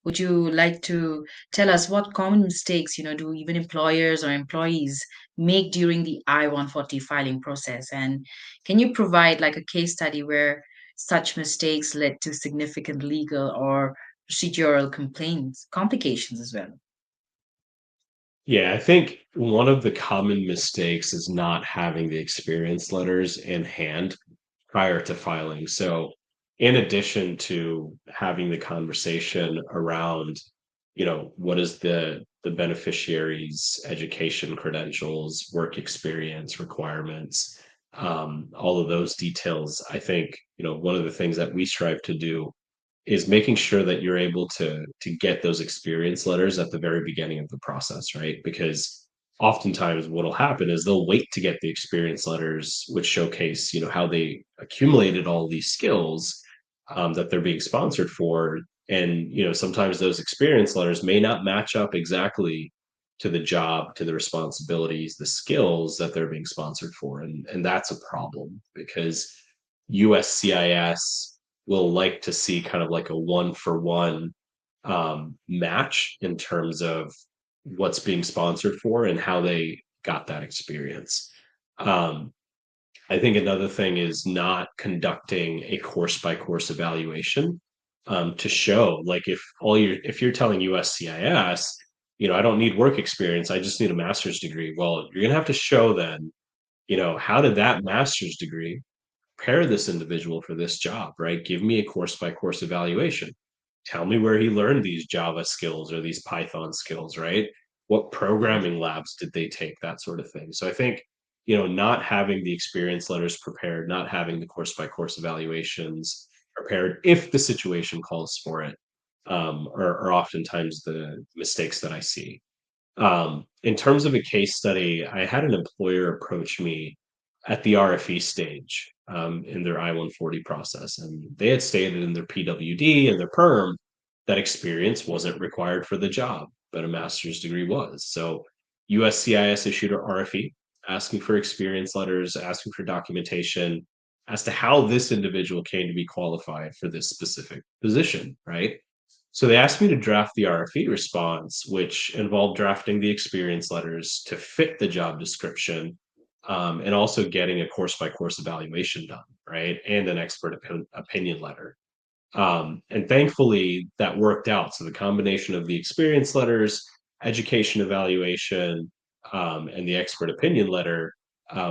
would you like to tell us what common mistakes, do even employers or employees make during the I-140 filing process? And can you provide like a case study where such mistakes led to significant legal or procedural complaints, complications as well? Yeah, I think one of the common mistakes is not having the experience letters in hand prior to filing. So, in addition to having the conversation around, what is the beneficiary's education credentials, work experience requirements, all of those details, I think, one of the things that we strive to do is making sure that you're able to get those experience letters at the very beginning of the process, right? Because oftentimes what'll happen is they'll wait to get the experience letters, which showcase, how they accumulated all these skills that they're being sponsored for. And, sometimes those experience letters may not match up exactly to the job, to the responsibilities, the skills that they're being sponsored for. And that's a problem because USCIS will like to see kind of like a one for one match in terms of what's being sponsored for and how they got that experience. Um, I think another thing is not conducting a course by course evaluation to show like if you're telling USCIS, I don't need work experience, I just need a master's degree. Well, you're gonna have to show then, how did that master's degree prepare this individual for this job, right? Give me a course by course evaluation. Tell me where he learned these Java skills or these Python skills, right? What programming labs did they take? That sort of thing. So I think, not having the experience letters prepared, not having the course by course evaluations prepared if the situation calls for it, are oftentimes the mistakes that I see. In terms of a case study, I had an employer approach me at the RFE stage in their I-140 process, and they had stated in their PWD and their perm that experience wasn't required for the job, but a master's degree was. So USCIS issued an RFE asking for experience letters, asking for documentation as to how this individual came to be qualified for this specific position, right? So they asked me to draft the RFE response, which involved drafting the experience letters to fit the job description, and also getting a course by course evaluation done, right? And an expert opinion letter. And thankfully, that worked out. So the combination of the experience letters, education evaluation, and the expert opinion letter,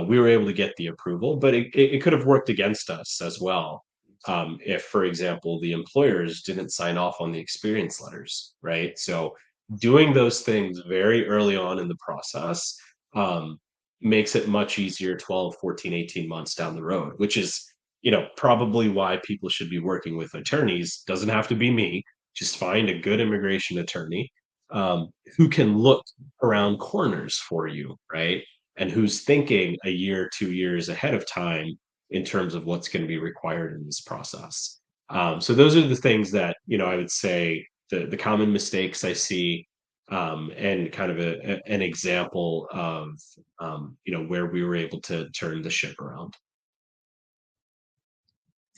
we were able to get the approval, but it could have worked against us as well. If, for example, the employers didn't sign off on the experience letters, right? So doing those things very early on in the process um, makes it much easier 12, 14, 18 months down the road, which is probably why people should be working with attorneys. Doesn't have to be me. Just find a good immigration attorney who can look around corners for you, right? And who's thinking a year, 2 years ahead of time in terms of what's going to be required in this process. So those are the things that I would say the common mistakes I see, and kind of an example of where we were able to turn the ship around.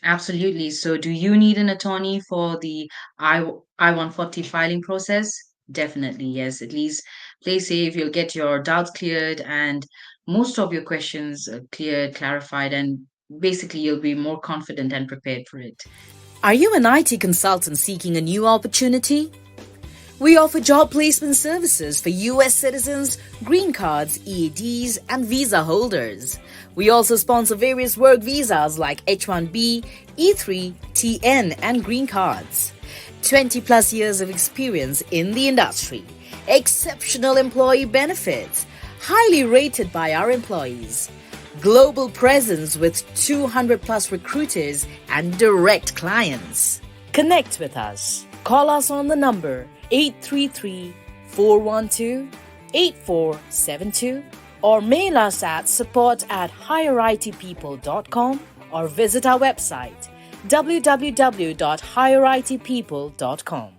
Absolutely. So, do you need an attorney for the I-140 filing process? Definitely, yes. At least play safe. You'll get your doubts cleared and most of your questions cleared, clarified, and basically you'll be more confident and prepared for it. Are you an IT consultant seeking a new opportunity? We offer job placement services for US citizens, green cards, EADs, and visa holders. We also sponsor various work visas like H1B, E3, TN, and green cards. 20 plus years of experience in the industry, exceptional employee benefits, highly rated by our employees, global presence with 200 plus recruiters and direct clients. Connect with us. Call us on the number 833-412-8472 or mail us at support@higheritpeople.com or visit our website www.higheritpeople.com.